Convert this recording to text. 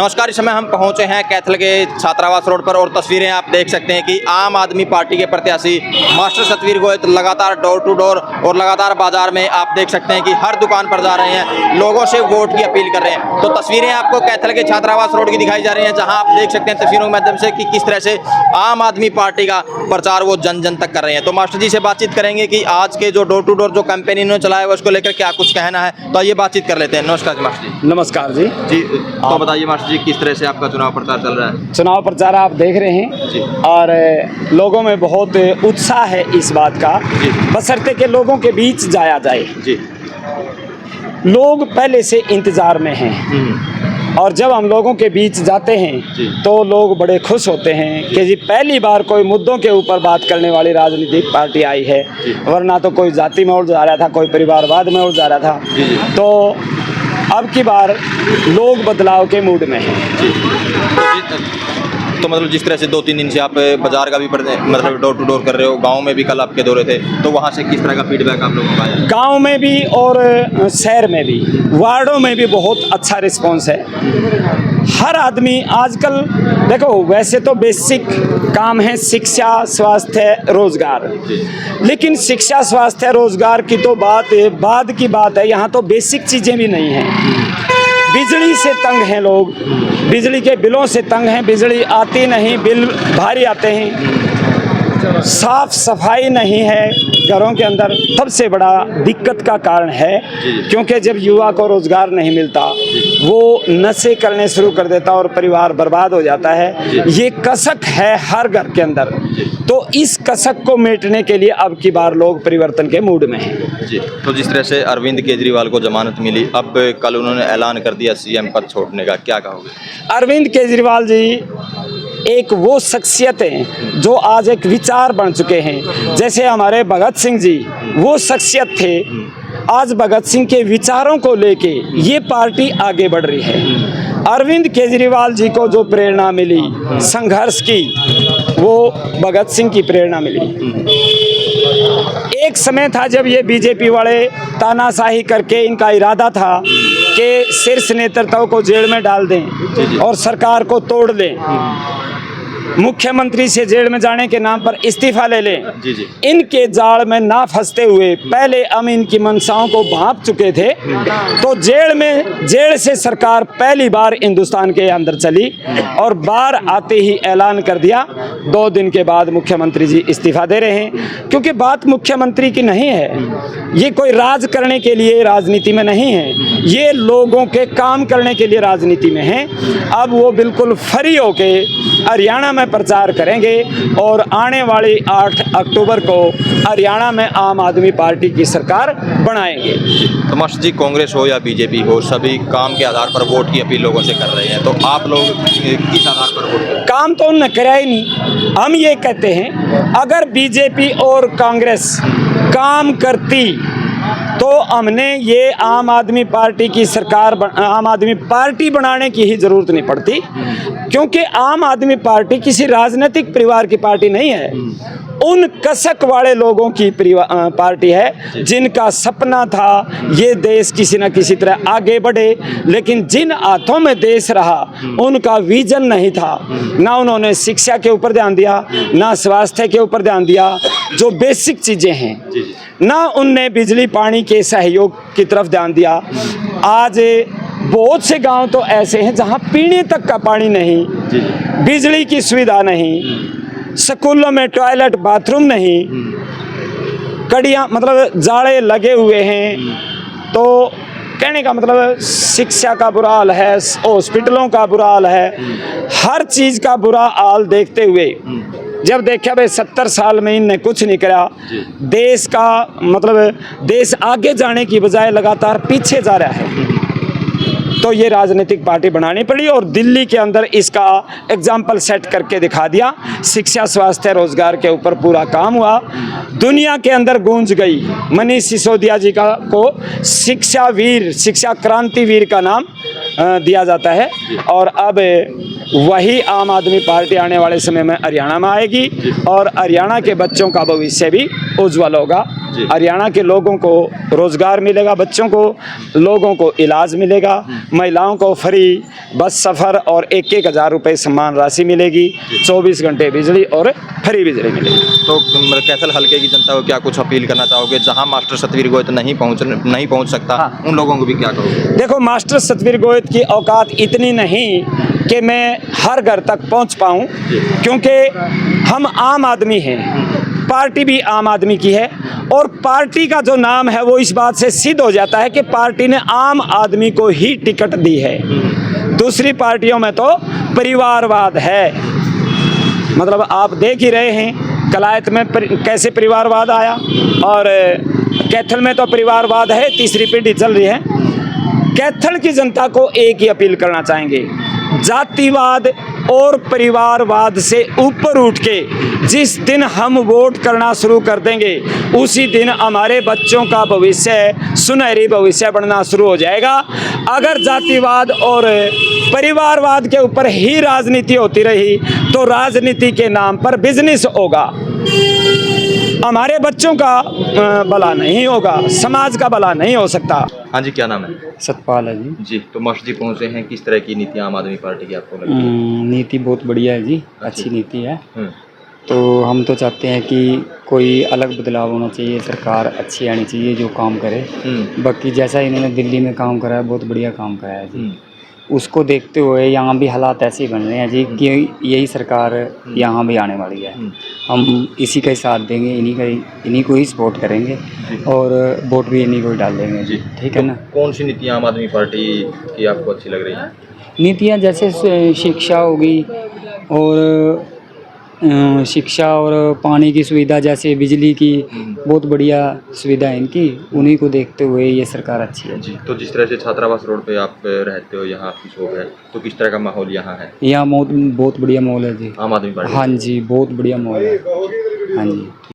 नमस्कार। इस समय हम पहुंचे हैं कैथल के छात्रावास रोड पर और तस्वीरें आप देख सकते हैं कि आम आदमी पार्टी के प्रत्याशी मास्टर सतवीर गोयल लगातार डोर टू डोर और लगातार बाजार में आप देख सकते हैं कि हर दुकान पर जा रहे हैं, लोगों से वोट की अपील कर रहे हैं। तो तस्वीरें आपको कैथल के छात्रावास रोड की दिखाई जा रही हैं, जहां आप देख सकते हैं तस्वीरों के माध्यम से कि किस तरह से आम आदमी पार्टी का प्रचार वो जन जन तक कर रहे हैं। तो मास्टर जी से बातचीत करेंगे कि आज के जो डोर टू डोर जो कैंपेन इन्होंने चलाया है उसको लेकर क्या कुछ कहना है, तो ये बातचीत कर लेते हैं। नमस्कार जी मास्टर जी। नमस्कार जी। तो बताइए मास्टर जी, किस तरह से आपका चुनाव प्रचार चल रहा है? चुनाव प्रचार आप देख रहे हैं जी। और लोगों में बहुत उत्साह है इस बात का, बशर्ते के लोगों के बीच जाया जाए। जी। लोग पहले से इंतजार में हैं और जब हम लोगों के बीच जाते हैं तो लोग बड़े खुश होते हैं कि जी पहली बार कोई मुद्दों के ऊपर बात करने वाली राजनीतिक पार्टी आई है, वरना तो कोई जाति में उड़ जा रहा था, कोई परिवारवाद में उड़ जा रहा था। तो अब की बार लोग बदलाव के मूड में हैं। तो मतलब जिस तरह से 2-3 दिन से आप बाजार का भी मतलब डोर टू डोर कर रहे हो, गांव में भी कल आपके दौरे थे, तो वहां से किस तरह का फीडबैक आप लोगों को आया? गांव में भी और शहर में भी, वार्डों में भी बहुत अच्छा रिस्पांस है। हर आदमी आजकल देखो, वैसे तो बेसिक काम है शिक्षा, स्वास्थ्य, रोजगार, लेकिन शिक्षा, स्वास्थ्य, रोजगार की तो बात बाद की बात है। यहाँ तो बेसिक चीज़ें भी नहीं हैं। बिजली से तंग हैं लोग, बिजली के बिलों से तंग हैं, बिजली आती नहीं, बिल भारी आते हैं, साफ सफाई नहीं है घरों के अंदर, सबसे बड़ा दिक्कत का कारण है। क्योंकि जब युवा को रोजगार नहीं मिलता वो नशे करने शुरू कर देता और परिवार बर्बाद हो जाता है। ये कसक है हर घर के अंदर। तो इस कसक को मेटने के लिए अब की बार लोग परिवर्तन के मूड में हैं। जी। तो जिस तरह से अरविंद केजरीवाल को जमानत मिली, अब कल उन्होंने ऐलान कर दिया सीएम पद छोड़ने का, क्या कहोगे? अरविंद केजरीवाल जी एक वो शख्सियत हैं जो आज एक विचार बन चुके हैं। जैसे हमारे भगत सिंह जी वो शख्सियत थे, आज भगत सिंह के विचारों को लेके ये पार्टी आगे बढ़ रही है। अरविंद केजरीवाल जी को जो प्रेरणा मिली संघर्ष की, वो भगत सिंह की प्रेरणा मिली। एक समय था जब ये बीजेपी वाले तानाशाही करके, इनका इरादा था कि शीर्ष नेतृत्व को जेल में डाल दें और सरकार को तोड़ दें, मुख्यमंत्री से जेल में जाने के नाम पर इस्तीफा ले लें। इनके जाल में ना फंसते हुए पहले हम इनकी मंशाओं को भांप चुके थे। तो जेल से सरकार पहली बार हिंदुस्तान के अंदर चली और बाहर आते ही ऐलान कर दिया। 2 दिन के बाद मुख्यमंत्री जी इस्तीफा दे रहे हैं, क्योंकि बात मुख्यमंत्री की नहीं है। ये कोई राज करने के लिए राजनीति में नहीं है, ये लोगों के काम करने के लिए राजनीति में है। अब वो बिल्कुल फ्री होके हरियाणा में प्रचार करेंगे और आने वाली 8 अक्टूबर को हरियाणा में आम आदमी पार्टी की सरकार बनाएंगे। तो मास्टर जी, कांग्रेस हो या बीजेपी हो, सभी काम के आधार पर वोट की अपील लोगों से कर रहे हैं, तो आप लोग किस आधार पर वोट? काम तो उन्होंने कराया ही नहीं। हम ये कहते हैं अगर बीजेपी और कांग्रेस काम करती तो हमने ये आम आदमी पार्टी की सरकार, आम आदमी पार्टी बनाने की ही जरूरत नहीं पड़ती, क्योंकि आम आदमी पार्टी किसी राजनीतिक परिवार की पार्टी नहीं है। उन कसक वाले लोगों की पार्टी है जिनका सपना था ये देश किसी न किसी तरह आगे बढ़े, लेकिन जिन हाथों में देश रहा उनका विजन नहीं था। ना उन्होंने शिक्षा के ऊपर ध्यान दिया, ना स्वास्थ्य के ऊपर ध्यान दिया, जो बेसिक चीज़ें हैं, ना उनने बिजली पानी के सहयोग की तरफ ध्यान दिया। आज बहुत से गांव तो ऐसे हैं जहां पीने तक का पानी नहीं, बिजली की सुविधा नहीं, स्कूलों में टॉयलेट बाथरूम नहीं, कड़ियाँ मतलब जाड़े लगे हुए हैं। तो कहने का मतलब शिक्षा का बुरा हाल है, हॉस्पिटलों का बुरा हाल है, हर चीज़ का बुरा हाल देखते हुए जब देखा भाई 70 साल में इनने कुछ नहीं करा, देश का मतलब देश आगे जाने की बजाय लगातार पीछे जा रहा है, तो ये राजनीतिक पार्टी बनानी पड़ी और दिल्ली के अंदर इसका एग्जाम्पल सेट करके दिखा दिया। शिक्षा, स्वास्थ्य, रोजगार के ऊपर पूरा काम हुआ। दुनिया के अंदर गूंज गई। मनीष सिसोदिया जी को शिक्षा वीर, शिक्षा क्रांति वीर का नाम दिया जाता है। और अब वही आम आदमी पार्टी आने वाले समय में हरियाणा में आएगी और हरियाणा के बच्चों का भविष्य भी उज्जवल होगा। जी। हरियाणा के लोगों को रोजगार मिलेगा, बच्चों को, लोगों को इलाज मिलेगा, महिलाओं को फ्री बस सफ़र और 1-1 हज़ार रुपये सम्मान राशि मिलेगी, 24 घंटे बिजली और फ्री बिजली मिलेगी। तो कैथल हल्के की जनता को क्या कुछ अपील करना चाहोगे, जहां मास्टर सतवीर गोयत नहीं पहुंच सकता, हाँ। उन लोगों को भी क्या कहोगे? देखो, मास्टर सतवीर गोयत की औकात इतनी नहीं कि मैं हर घर तक पहुंच पाऊं, क्योंकि हम आम आदमी हैं, पार्टी भी आम आदमी की है, और पार्टी का जो नाम है वो इस बात से सिद्ध हो जाता है कि पार्टी ने आम आदमी को ही टिकट दी है। दूसरी पार्टियों में तो परिवारवाद है, मतलब आप देख ही रहे हैं कलायत में कैसे परिवारवाद आया, और कैथल में तो परिवारवाद है, तीसरी पीढ़ी चल रही है। कैथल की जनता को एक ही अपील करना चाहेंगे, जातिवाद और परिवारवाद से ऊपर उठ के जिस दिन हम वोट करना शुरू कर देंगे, उसी दिन हमारे बच्चों का भविष्य सुनहरी भविष्य बनना शुरू हो जाएगा। अगर जातिवाद और परिवारवाद के ऊपर ही राजनीति होती रही तो राजनीति के नाम पर बिजनेस होगा, हमारे बच्चों का भला नहीं होगा, समाज का भला नहीं हो सकता। हाँ जी, क्या नाम है? सतपाल है जी। जी, तो मास्टर जी पहुंचे हैं, किस तरह की नीति आम आदमी पार्टी की आपको लगती है? नीति बहुत बढ़िया है जी, अच्छी नीति है। हम्म, तो हम तो चाहते हैं कि कोई अलग बदलाव होना चाहिए, सरकार अच्छी आनी चाहिए जो काम करे। बाकी जैसा इन्होंने दिल्ली में काम करा है, बहुत बढ़िया काम करा है जी। उसको देखते हुए यहाँ भी हालात ऐसे ही बन रहे हैं जी कि यही सरकार यहाँ भी आने वाली है। हम इसी का ही साथ देंगे, इन्हीं को ही सपोर्ट करेंगे और वोट भी इन्हीं को ही डाल देंगे जी, ठीक है ना। कौन सी नीति आम आदमी पार्टी की आपको अच्छी लग रही है? नीतियाँ जैसे शिक्षा होगी, और शिक्षा और पानी की सुविधा, जैसे बिजली की बहुत बढ़िया सुविधा है इनकी, उन्हीं को देखते हुए ये सरकार अच्छी है जी। तो जिस तरह से छात्रावास रोड पे आप रहते हो, यहाँ आपकी शॉप है, तो किस तरह का माहौल यहाँ है? यहाँ बहुत बढ़िया माहौल है जी। आम आदमी पार्टी? हाँ जी, बहुत बढ़िया माहौल है। हाँ जी।